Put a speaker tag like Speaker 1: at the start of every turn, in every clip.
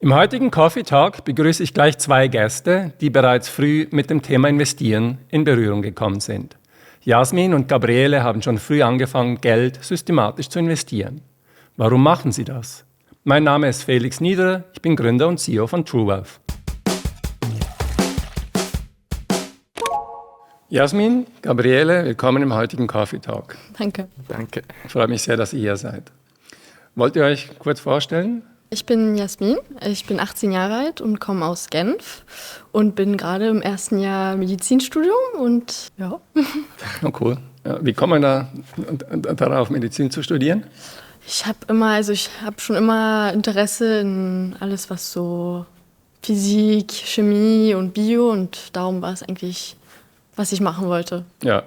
Speaker 1: Im heutigen Coffee Talk begrüße ich gleich zwei Gäste, die bereits früh mit dem Thema Investieren in Berührung gekommen sind. Jasmin und Gabriele haben schon früh angefangen, Geld systematisch zu investieren. Warum machen sie das? Mein Name ist Felix Niederer, ich bin Gründer und CEO von TrueWealth. Jasmin, Gabriele, willkommen im heutigen Coffee Talk.
Speaker 2: Danke.
Speaker 3: Danke.
Speaker 1: Ich freue mich sehr, dass ihr hier seid. Wollt ihr euch kurz vorstellen?
Speaker 2: Ich bin Jasmin, ich bin 18 Jahre alt und komme aus Genf und bin gerade im ersten Jahr Medizinstudium und ja.
Speaker 1: Oh, cool. Ja, wie kommt man da darauf, Medizin zu studieren?
Speaker 2: Ich habe schon immer Interesse in alles, was so Physik, Chemie und Bio, und darum war es eigentlich, was ich machen wollte.
Speaker 1: Ja.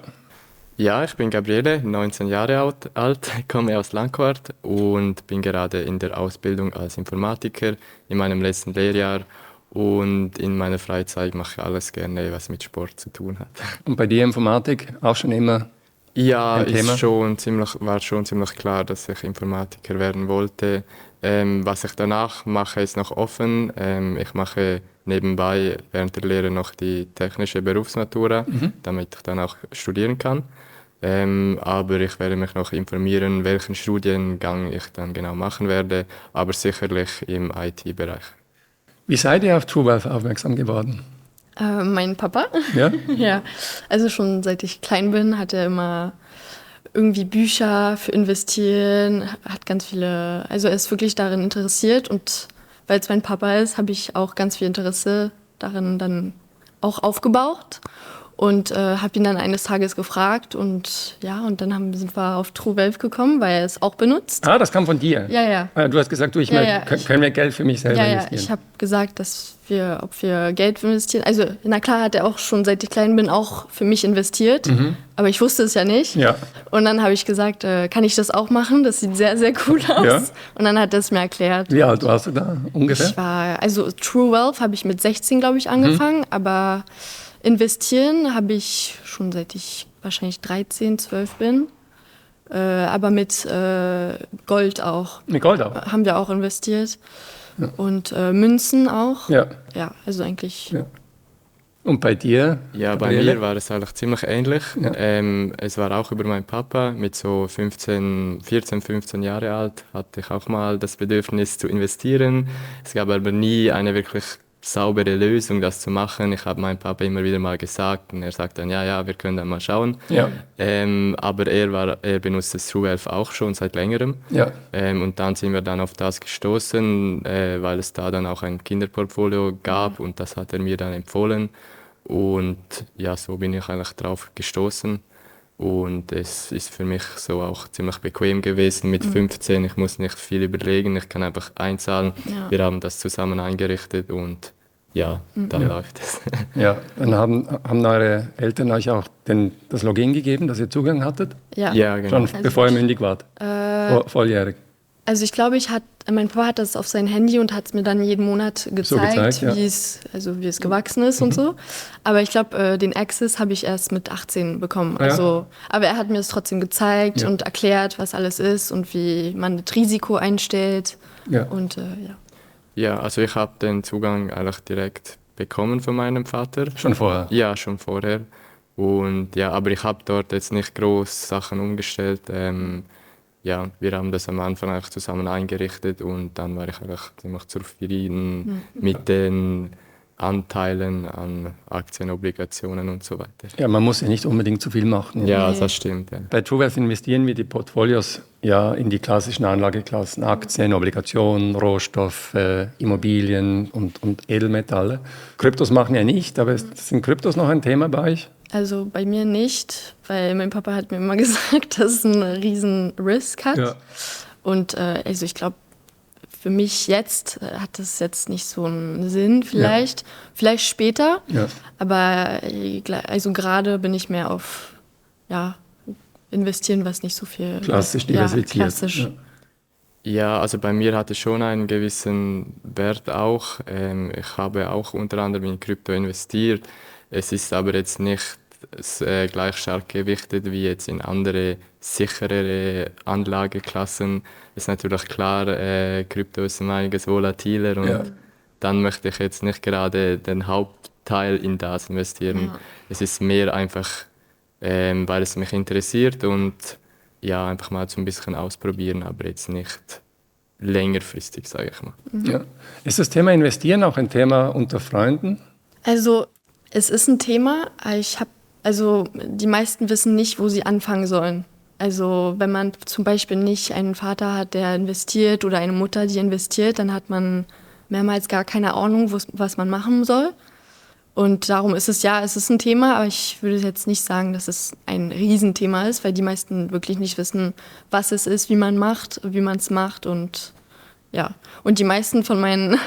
Speaker 3: Ja, ich bin Gabriele, 19 Jahre alt, komme aus Langquart und bin gerade in der Ausbildung als Informatiker in meinem letzten Lehrjahr. Und in meiner Freizeit mache ich alles gerne, was mit Sport zu tun hat.
Speaker 1: Und bei dir Informatik auch schon immer ein Thema?
Speaker 3: War schon ziemlich klar, dass ich Informatiker werden wollte. Was ich danach mache, ist noch offen. Ich mache nebenbei während der Lehre noch die technische Berufsmatura, damit ich dann auch studieren kann. Aber ich werde mich noch informieren, welchen Studiengang ich dann genau machen werde, aber sicherlich im IT-Bereich.
Speaker 1: Wie seid ihr auf TrueWealth aufmerksam geworden?
Speaker 2: Mein Papa,
Speaker 1: Ja?
Speaker 2: ja, also schon seit ich klein bin, hat er immer irgendwie Bücher für Investieren, hat ganz viele, also er ist wirklich darin interessiert, und weil es mein Papa ist, habe ich auch ganz viel Interesse darin dann auch aufgebaut. Und habe ihn dann eines Tages gefragt, und ja, und dann sind wir auf TrueWealth gekommen, weil er es auch benutzt.
Speaker 1: Ah, das kam von dir?
Speaker 2: Ja.
Speaker 1: Du hast gesagt, können wir Geld für mich selber investieren?
Speaker 2: Ja, ich habe gesagt, ob wir Geld investieren. Also, na klar, hat er auch schon, seit ich klein bin, auch für mich investiert. Aber ich wusste es ja nicht.
Speaker 1: Ja.
Speaker 2: Und dann habe ich gesagt, kann ich das auch machen? Das sieht sehr, sehr cool aus.
Speaker 1: Ja.
Speaker 2: Und dann hat er es mir erklärt.
Speaker 1: Wie alt warst du da ungefähr?
Speaker 2: Also TrueWealth habe ich mit 16, glaube ich, angefangen, aber investieren habe ich schon seit ich wahrscheinlich 13, 12 bin. Aber mit Gold auch.
Speaker 1: Mit Gold auch?
Speaker 2: Haben wir auch investiert. Ja. Und Münzen auch.
Speaker 1: Ja.
Speaker 2: Ja, also eigentlich.
Speaker 1: Ja. Und bei dir?
Speaker 3: Ja, bei mir war es eigentlich ziemlich ähnlich. Ja. Es war auch über meinen Papa. Mit so 14, 15 Jahre alt hatte ich auch mal das Bedürfnis zu investieren. Es gab aber nie eine wirklich saubere Lösung, das zu machen. Ich habe meinem Papa immer wieder mal gesagt, und er sagt dann, ja, wir können dann mal schauen.
Speaker 1: Ja.
Speaker 3: Aber er benutzt das TrueWealth auch schon seit längerem.
Speaker 1: Ja.
Speaker 3: Und dann sind wir dann auf das gestoßen, weil es da dann auch ein Kinderportfolio gab, und das hat er mir dann empfohlen. Und ja, so bin ich eigentlich drauf gestoßen. Und es ist für mich so auch ziemlich bequem gewesen mit 15. Ich muss nicht viel überlegen, ich kann einfach einzahlen. Ja. Wir haben das zusammen eingerichtet und ja, dann läuft es.
Speaker 1: Ja, dann haben eure Eltern euch auch das Login gegeben, dass ihr Zugang hattet?
Speaker 2: Ja,
Speaker 3: genau.
Speaker 1: Schon bevor ihr mündig wart? Volljährig?
Speaker 2: Also ich glaube, mein Papa hat das auf sein Handy und hat es mir dann jeden Monat gezeigt, wie es gewachsen ist und so. Aber ich glaube, den Access habe ich erst mit 18 bekommen. Also, aber er hat mir es trotzdem gezeigt und erklärt, was alles ist und wie man das Risiko einstellt.
Speaker 1: Ja.
Speaker 2: Und
Speaker 3: Ja, also ich habe den Zugang eigentlich direkt bekommen von meinem Vater.
Speaker 1: Schon vorher?
Speaker 3: Ja, schon vorher. Und ja, aber ich habe dort jetzt nicht groß Sachen umgestellt. Ja, wir haben das am Anfang eigentlich zusammen eingerichtet, und dann war ich eigentlich ziemlich zufrieden mit den Anteilen an Aktien, Obligationen und so weiter.
Speaker 1: Ja, man muss ja nicht unbedingt zu viel machen.
Speaker 3: Ja, das stimmt. Ja.
Speaker 1: Bei TrueWealth investieren wir die Portfolios ja in die klassischen Anlageklassen: Aktien, Obligationen, Rohstoffe, Immobilien und Edelmetalle. Kryptos machen ja nicht, aber sind Kryptos noch ein Thema bei euch?
Speaker 2: Also bei mir nicht, weil mein Papa hat mir immer gesagt, dass es einen riesen Risk hat. Ja. Und also ich glaube, für mich jetzt hat das jetzt nicht so einen Sinn, vielleicht. Ja. Vielleicht später. Ja. Aber also gerade bin ich mehr auf investieren, was nicht so viel...
Speaker 1: Klassisch diversifiziert.
Speaker 2: Ja, klassisch.
Speaker 3: Ja, also bei mir hat es schon einen gewissen Wert auch. Ich habe auch unter anderem in Krypto investiert. Es ist aber jetzt nicht gleich stark gewichtet wie jetzt in andere sicherere Anlageklassen. Ist natürlich klar, Krypto ist um einiges volatiler und dann möchte ich jetzt nicht gerade den Hauptteil in das investieren.
Speaker 2: Ja.
Speaker 3: Es ist mehr einfach, weil es mich interessiert und ja, einfach mal so ein bisschen ausprobieren, aber jetzt nicht längerfristig, sage ich mal.
Speaker 1: Ja. Ist das Thema Investieren auch ein Thema unter Freunden?
Speaker 2: Also es ist ein Thema, also die meisten wissen nicht, wo sie anfangen sollen. Also wenn man zum Beispiel nicht einen Vater hat, der investiert oder eine Mutter, die investiert, dann hat man mehrmals gar keine Ahnung, was man machen soll. Und darum ist es ein Thema, aber ich würde jetzt nicht sagen, dass es ein Riesenthema ist, weil die meisten wirklich nicht wissen, was es ist, wie man es macht und ja. Und die meisten von meinen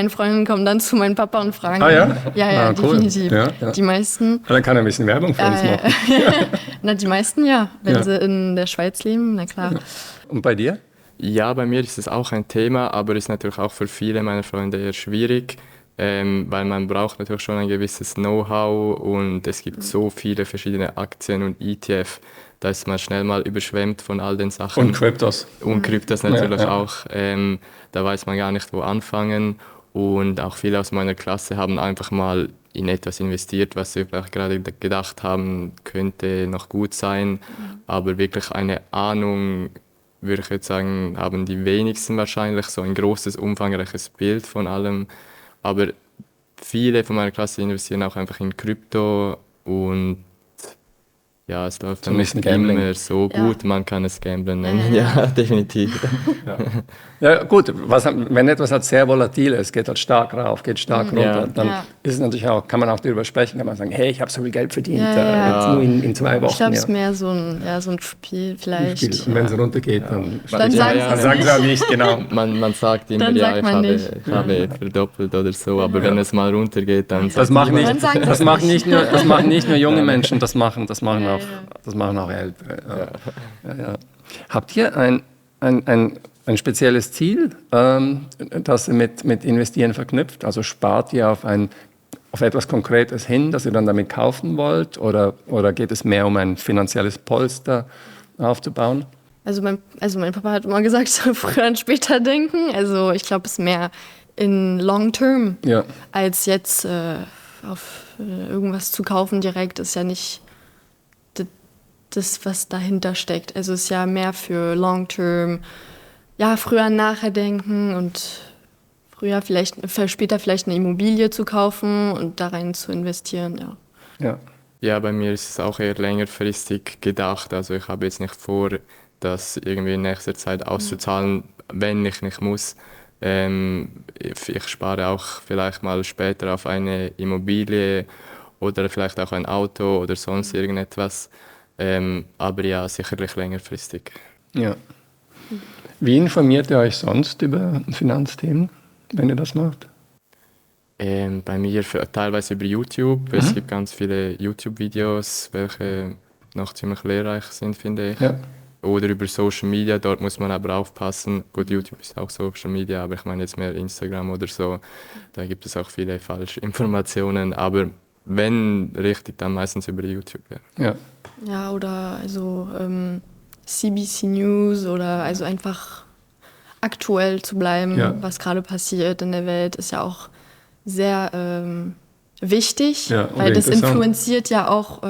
Speaker 2: Freunden kommen dann zu meinem Papa und fragen.
Speaker 1: Ah ja?
Speaker 2: Ja,
Speaker 1: Cool.
Speaker 2: definitiv.
Speaker 1: Ja, ja.
Speaker 2: Die meisten.
Speaker 1: Dann kann er ein bisschen Werbung für uns machen.
Speaker 2: Na, die meisten ja, wenn
Speaker 1: Ja.
Speaker 2: sie in der Schweiz leben, na klar.
Speaker 1: Und bei dir?
Speaker 3: Ja, bei mir ist es auch ein Thema, aber ist natürlich auch für viele meiner Freunde eher schwierig, weil man braucht natürlich schon ein gewisses Know-how und es gibt so viele verschiedene Aktien und ETF, da ist man schnell mal überschwemmt von all den Sachen.
Speaker 1: Und Kryptos.
Speaker 3: Und Kryptos natürlich
Speaker 1: Ja, ja.
Speaker 3: auch. Da weiß man gar nicht, wo anfangen. Und auch viele aus meiner Klasse haben einfach mal in etwas investiert, was sie vielleicht gerade gedacht haben, könnte noch gut sein. Aber wirklich eine Ahnung, würde ich jetzt sagen, haben die wenigsten wahrscheinlich. So ein großes, umfangreiches Bild von allem. Aber viele von meiner Klasse investieren auch einfach in Krypto und ja, es läuft
Speaker 1: So ein
Speaker 3: dann nicht
Speaker 1: bisschen Gambling.
Speaker 3: immer so
Speaker 2: Ja.
Speaker 3: gut, man kann es Gamblen nennen,
Speaker 2: Ja.
Speaker 3: ja, definitiv.
Speaker 1: Ja gut, wenn etwas halt sehr volatil ist, geht halt stark rauf, geht stark runter,
Speaker 3: Ja.
Speaker 1: dann
Speaker 2: Ja.
Speaker 1: ist es natürlich auch, kann man auch darüber sprechen, kann man sagen, hey, ich habe so viel Geld verdient,
Speaker 2: Ja.
Speaker 1: jetzt nur in 2 Wochen.
Speaker 2: Ich glaube, es ist
Speaker 1: ja.
Speaker 2: mehr so ein Spiel vielleicht.
Speaker 1: Und wenn es runtergeht, dann,
Speaker 2: Dann sagen
Speaker 3: ja,
Speaker 1: dann
Speaker 2: sie
Speaker 1: sagen sie auch nicht, genau.
Speaker 3: Man sagt immer,
Speaker 2: Dann
Speaker 3: ja,
Speaker 2: sagt
Speaker 3: ich
Speaker 2: man
Speaker 3: habe,
Speaker 2: nicht.
Speaker 3: ich habe verdoppelt oder so, aber wenn es mal runtergeht, dann
Speaker 1: Das
Speaker 3: sagt
Speaker 1: machen
Speaker 3: niemand.
Speaker 1: nicht,
Speaker 2: Dann sagen sie
Speaker 1: das
Speaker 2: es
Speaker 1: machen
Speaker 2: nicht.
Speaker 1: das machen nicht nur junge Menschen, das machen
Speaker 2: Ja,
Speaker 1: auch Ältere. Ja. Habt ihr ein spezielles Ziel, das ihr mit Investieren verknüpft? Also spart ihr auf etwas Konkretes hin, das ihr dann damit kaufen wollt? Oder geht es mehr um ein finanzielles Polster aufzubauen?
Speaker 2: Also mein Papa hat immer gesagt, früher und später denken. Also ich glaube, es ist mehr in Long Term
Speaker 1: Ja.
Speaker 2: als jetzt auf irgendwas zu kaufen direkt. Ist ja nicht das, was dahinter steckt. Also es ist ja mehr für Long Term. Ja, früher und nachher denken und später vielleicht eine Immobilie zu kaufen und da rein zu investieren. Ja.
Speaker 1: Ja.
Speaker 3: Ja, bei mir ist es auch eher längerfristig gedacht. Also ich habe jetzt nicht vor, das irgendwie in nächster Zeit auszuzahlen, wenn ich nicht muss. Ich spare auch vielleicht mal später auf eine Immobilie oder vielleicht auch ein Auto oder sonst irgendetwas. Aber ja, sicherlich längerfristig.
Speaker 1: Ja. Wie informiert ihr euch sonst über Finanzthemen, wenn ihr das macht?
Speaker 3: Bei mir teilweise über YouTube. Es gibt ganz viele YouTube-Videos, welche noch ziemlich lehrreich sind, finde ich.
Speaker 1: Ja.
Speaker 3: Oder über Social Media, dort muss man aber aufpassen. Gut, YouTube ist auch Social Media, aber ich meine jetzt mehr Instagram oder so. Da gibt es auch viele falsche Informationen. Aber wenn richtig, dann meistens über YouTube. Ja.
Speaker 1: Ja.
Speaker 2: Ja, oder also CBC News oder also einfach aktuell zu bleiben,
Speaker 1: Ja.
Speaker 2: was gerade passiert in der Welt, ist ja auch sehr wichtig,
Speaker 1: Ja, und
Speaker 2: weil das
Speaker 1: interessant.
Speaker 2: influenziert ja auch,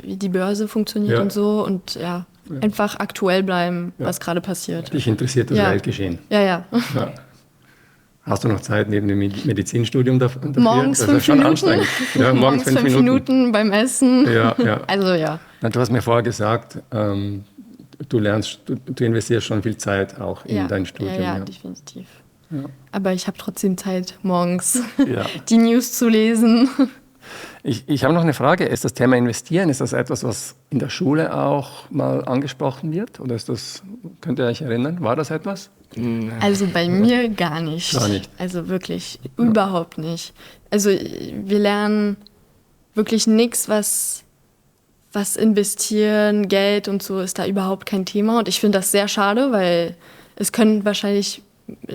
Speaker 2: wie die Börse funktioniert
Speaker 1: Ja.
Speaker 2: und so und ja, einfach aktuell bleiben,
Speaker 1: Ja.
Speaker 2: was gerade passiert.
Speaker 1: Dich interessiert das
Speaker 2: Ja.
Speaker 1: Weltgeschehen.
Speaker 2: Ja, ja.
Speaker 1: Ja. Hast du noch Zeit neben dem Medizinstudium dafür?
Speaker 2: Morgens
Speaker 1: Das ist
Speaker 2: 5
Speaker 1: schon
Speaker 2: Minuten.
Speaker 1: anstrengend. Ja,
Speaker 2: Morgens 5 Minuten beim Essen.
Speaker 1: Ja, ja.
Speaker 2: Also ja.
Speaker 1: Na, du hast mir vorher gesagt, du investierst schon viel Zeit auch in dein Studium.
Speaker 2: Ja, definitiv. Aber ich habe trotzdem Zeit, morgens
Speaker 1: Ja.
Speaker 2: die News zu lesen.
Speaker 1: Ich habe noch eine Frage. Ist das Thema Investieren, ist das etwas, was in der Schule auch mal angesprochen wird? Oder könnt ihr euch erinnern, war das etwas?
Speaker 2: Also bei mir gar nicht.
Speaker 1: Gar nicht.
Speaker 2: Also wirklich überhaupt nicht. Also wir lernen wirklich nichts, was investieren, Geld und so ist da überhaupt kein Thema. Und ich finde das sehr schade, weil es können wahrscheinlich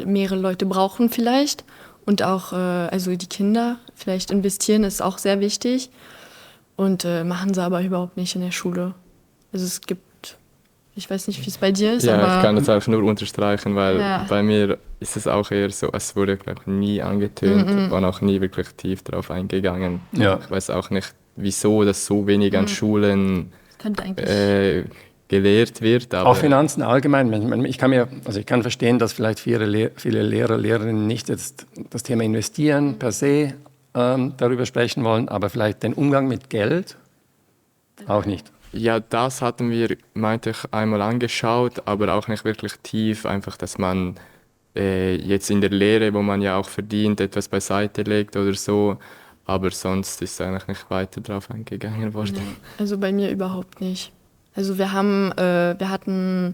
Speaker 2: mehrere Leute brauchen vielleicht. Und auch also die Kinder vielleicht investieren ist auch sehr wichtig. Und machen sie aber überhaupt nicht in der Schule. Also ich weiß nicht, wie es bei dir ist,
Speaker 3: Ja,
Speaker 2: aber
Speaker 3: ich kann das auch nur unterstreichen, weil
Speaker 2: Ja.
Speaker 3: bei mir ist es auch eher so, es wurde, glaube ich, nie angetönt, waren auch nie wirklich tief darauf eingegangen.
Speaker 1: Ja.
Speaker 3: Ich weiß auch nicht, wieso das so wenig an Schulen
Speaker 2: Das könnte eigentlich.
Speaker 3: gelehrt wird. Aber
Speaker 1: Auch Finanzen allgemein. Ich kann verstehen, dass vielleicht viele Lehrer, Lehrerinnen nicht jetzt das Thema Investieren per se darüber sprechen wollen, aber vielleicht den Umgang mit Geld auch nicht.
Speaker 3: ja, das hatten wir, meinte ich, einmal angeschaut, aber auch nicht wirklich tief. Einfach, dass man jetzt in der Lehre, wo man ja auch verdient, etwas beiseite legt oder so. Aber sonst ist eigentlich nicht weiter drauf eingegangen worden.
Speaker 2: Also bei mir überhaupt nicht. Also wir hatten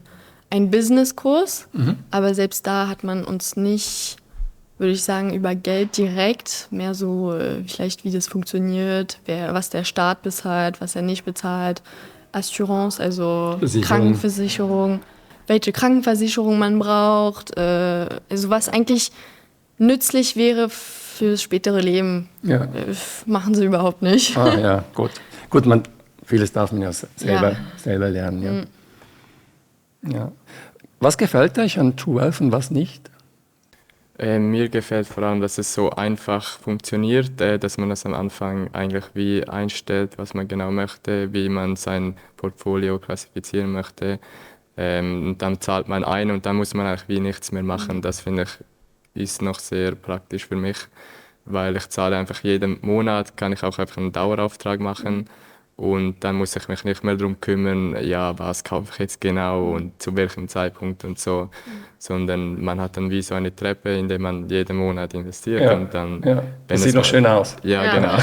Speaker 2: einen Businesskurs, aber selbst da hat man uns nicht, würde ich sagen, über Geld direkt, mehr so vielleicht wie das funktioniert, was der Staat bezahlt, was er nicht bezahlt, Assurance, also
Speaker 1: Versicherung.
Speaker 2: Krankenversicherung, welche Krankenversicherung man braucht, also was eigentlich nützlich wäre fürs spätere Leben,
Speaker 1: Ja.
Speaker 2: machen sie überhaupt nicht.
Speaker 1: Ah, ja, gut. Gut, vieles darf man ja selber lernen. Ja. Ja. Was gefällt euch an TrueWealth und was nicht?
Speaker 3: Mir gefällt vor allem, dass es so einfach funktioniert, dass man das am Anfang eigentlich wie einstellt, was man genau möchte, wie man sein Portfolio klassifizieren möchte. Und dann zahlt man ein und dann muss man eigentlich wie nichts mehr machen. Das finde ich ist noch sehr praktisch für mich, weil ich zahle einfach jeden Monat, kann ich auch einfach einen Dauerauftrag machen. Und dann muss ich mich nicht mehr darum kümmern, ja, was kaufe ich jetzt genau und zu welchem Zeitpunkt und so, sondern man hat dann wie so eine Treppe, in der man jeden Monat investiert und dann...
Speaker 1: Ja.
Speaker 3: wenn
Speaker 1: Das
Speaker 3: es
Speaker 1: sieht noch
Speaker 3: mal-
Speaker 1: schön aus.
Speaker 3: Ja,
Speaker 2: Ja.
Speaker 3: genau.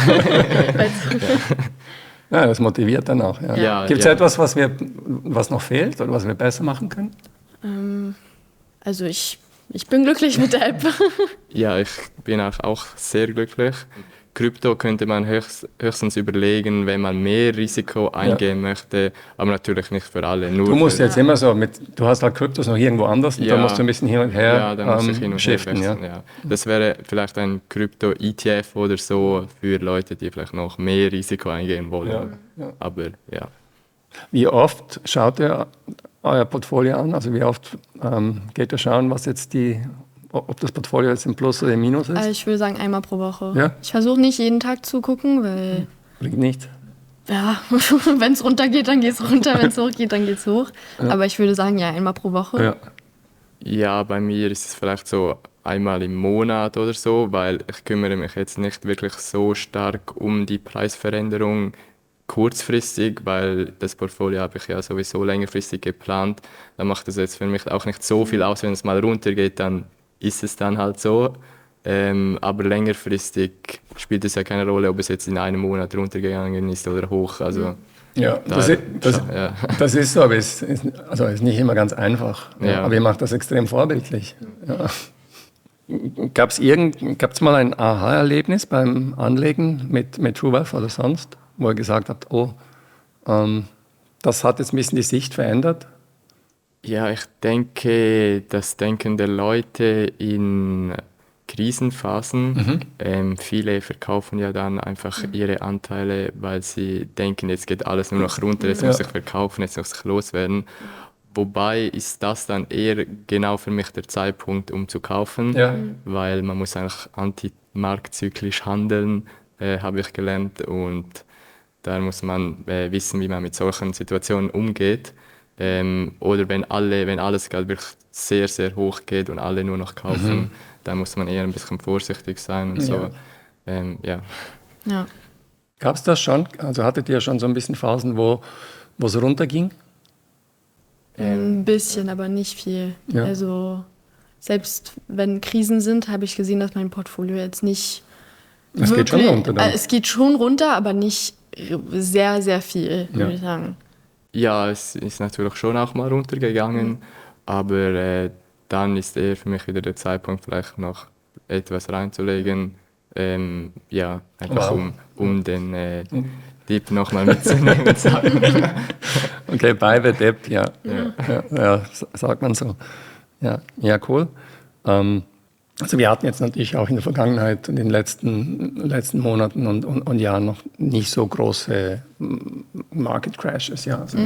Speaker 1: Ja, das motiviert dann auch. Ja.
Speaker 3: Ja,
Speaker 1: Gibt es
Speaker 3: ja.
Speaker 1: etwas, was noch fehlt oder was wir besser machen können?
Speaker 2: Also ich bin glücklich mit der App.
Speaker 3: Ja, ich bin auch sehr glücklich. Krypto könnte man höchstens überlegen, wenn man mehr Risiko eingehen möchte, aber natürlich nicht für alle. Nur
Speaker 1: Du musst
Speaker 3: für,
Speaker 1: jetzt immer so, du hast halt Kryptos noch irgendwo anders und
Speaker 3: Ja.
Speaker 1: dann musst du ein bisschen hin und her
Speaker 3: ja, dann muss ich hin und her
Speaker 1: shiften. Ja.
Speaker 3: wechseln, ja. Das wäre vielleicht ein Krypto-ETF oder so für Leute, die vielleicht noch mehr Risiko eingehen wollen.
Speaker 1: Ja, ja.
Speaker 3: Aber ja.
Speaker 1: Wie oft schaut ihr euer Portfolio an? Also wie oft geht ihr schauen, ob das Portfolio jetzt im Plus oder im Minus ist?
Speaker 2: Also ich würde sagen einmal pro Woche.
Speaker 1: Ja?
Speaker 2: Ich versuche nicht jeden Tag zu gucken, weil
Speaker 1: Bringt nicht.
Speaker 2: ja, wenn es runter geht, dann geht es runter, wenn es hoch geht, dann geht es hoch. Aber ich würde sagen, ja, einmal pro Woche.
Speaker 1: Ja.
Speaker 3: Ja, bei mir ist es vielleicht so einmal im Monat oder so, weil ich kümmere mich jetzt nicht wirklich so stark um die Preisveränderung kurzfristig, weil das Portfolio habe ich ja sowieso längerfristig geplant. Da macht es jetzt für mich auch nicht so viel aus, wenn es mal runtergeht, dann ist es dann halt so. Aber längerfristig spielt es ja keine Rolle, ob es jetzt in einem Monat runtergegangen ist oder hoch. Also
Speaker 1: Ja, das ist so, aber es ist nicht immer ganz einfach. Ja.
Speaker 3: Ja.
Speaker 1: Aber ihr macht das extrem vorbildlich. Ja. Gab es mal ein Aha-Erlebnis beim Anlegen mit TrueWealth oder sonst, wo ihr gesagt habt, das hat jetzt ein bisschen die Sicht verändert?
Speaker 3: Ja, ich denke, das Denken der Leute in Krisenphasen. Viele verkaufen ja dann einfach ihre Anteile, weil sie denken, jetzt geht alles nur noch runter, jetzt muss ich verkaufen, jetzt muss ich loswerden. Wobei ist das dann eher genau für mich der Zeitpunkt, um zu kaufen, weil man muss eigentlich antimarktzyklisch handeln, habe ich gelernt, und da muss man wissen, wie man mit solchen Situationen umgeht. Oder wenn alles gerade wirklich sehr, sehr hoch geht und alle nur noch kaufen, dann muss man eher ein bisschen vorsichtig sein und so. Ja.
Speaker 2: Ja.
Speaker 1: Gab es das schon? Also hattet ihr schon so ein bisschen Phasen, wo es runterging?
Speaker 2: Ein bisschen, aber nicht viel.
Speaker 1: Ja.
Speaker 2: Also selbst wenn Krisen sind, habe ich gesehen, dass mein Portfolio jetzt nicht
Speaker 1: Es geht schon runter dann.
Speaker 2: Es geht schon runter, aber nicht sehr, sehr viel, würde ich sagen.
Speaker 3: Ja, es ist natürlich schon auch mal runtergegangen, aber dann ist eher für mich wieder der Zeitpunkt, vielleicht noch etwas reinzulegen. Ja, einfach um den Dip nochmal mitzunehmen.
Speaker 1: Okay, bei the Dip, ja. Ja, sagt man so. Ja, cool. Also wir hatten jetzt natürlich auch in der Vergangenheit, in den letzten Monaten und Jahren noch nicht so große Market Crashes. Ja. Also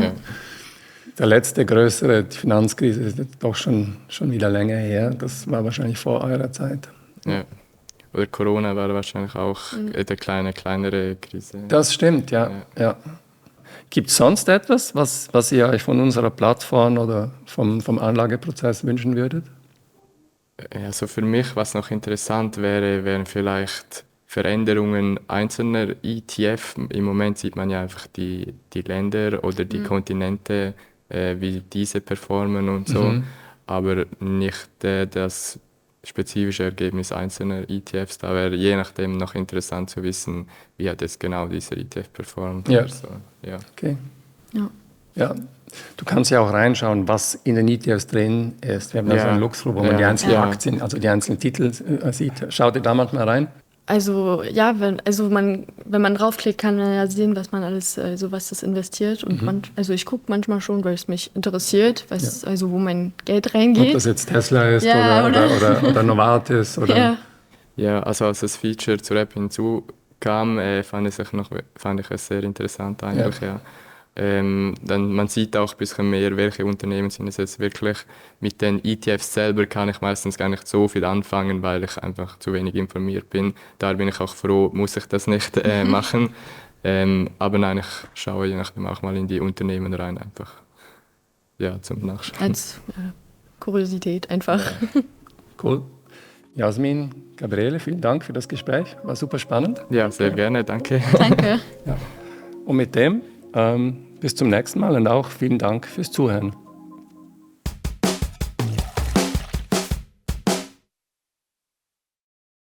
Speaker 1: Der letzte größere, die Finanzkrise, ist jetzt doch schon wieder länger her. Das war wahrscheinlich vor eurer Zeit.
Speaker 3: Ja. Oder Corona war wahrscheinlich auch eine kleinere Krise.
Speaker 1: Das stimmt, ja. Gibt es sonst etwas, was ihr euch von unserer Plattform oder vom Anlageprozess wünschen würdet?
Speaker 3: Also für mich, was noch interessant wäre, wären vielleicht Veränderungen einzelner ETF. Im Moment sieht man ja einfach die Länder oder die Kontinente, wie diese performen und so, aber nicht das spezifische Ergebnis einzelner ETFs. Da wäre je nachdem noch interessant zu wissen, wie hat jetzt genau dieser ETF performt.
Speaker 1: Ja.
Speaker 3: So, ja.
Speaker 1: Okay.
Speaker 2: Ja.
Speaker 1: Du kannst ja auch reinschauen, was in den ETFs drin ist. Wir haben da so einen Luxus, wo man die einzelnen Aktien, also die einzelnen Titel sieht. Schaut ihr da manchmal rein?
Speaker 2: Also ja, wenn man draufklickt, kann man ja sehen, was man alles, also was das investiert. Und also ich gucke manchmal schon, weil es mich interessiert, also wo mein Geld reingeht.
Speaker 1: Ob das jetzt Tesla ist
Speaker 2: Ja,
Speaker 1: oder Novartis oder.
Speaker 2: Ja.
Speaker 3: Also als das Feature zur App hinzukam, fand ich es sehr interessant eigentlich, ja. Dann, man sieht auch ein bisschen mehr, welche Unternehmen sind es jetzt wirklich. Mit den ETFs selber kann ich meistens gar nicht so viel anfangen, weil ich einfach zu wenig informiert bin. Da bin ich auch froh, muss ich das nicht machen. Aber nein, ich schaue je nachdem auch mal in die Unternehmen rein, einfach zum Nachschauen.
Speaker 2: Als Kuriosität einfach.
Speaker 1: Cool. Jasmin, Gabriele, vielen Dank für das Gespräch. War super spannend.
Speaker 3: Ja, sehr gerne, danke.
Speaker 2: Danke.
Speaker 1: Und mit dem bis zum nächsten Mal und auch vielen Dank fürs Zuhören.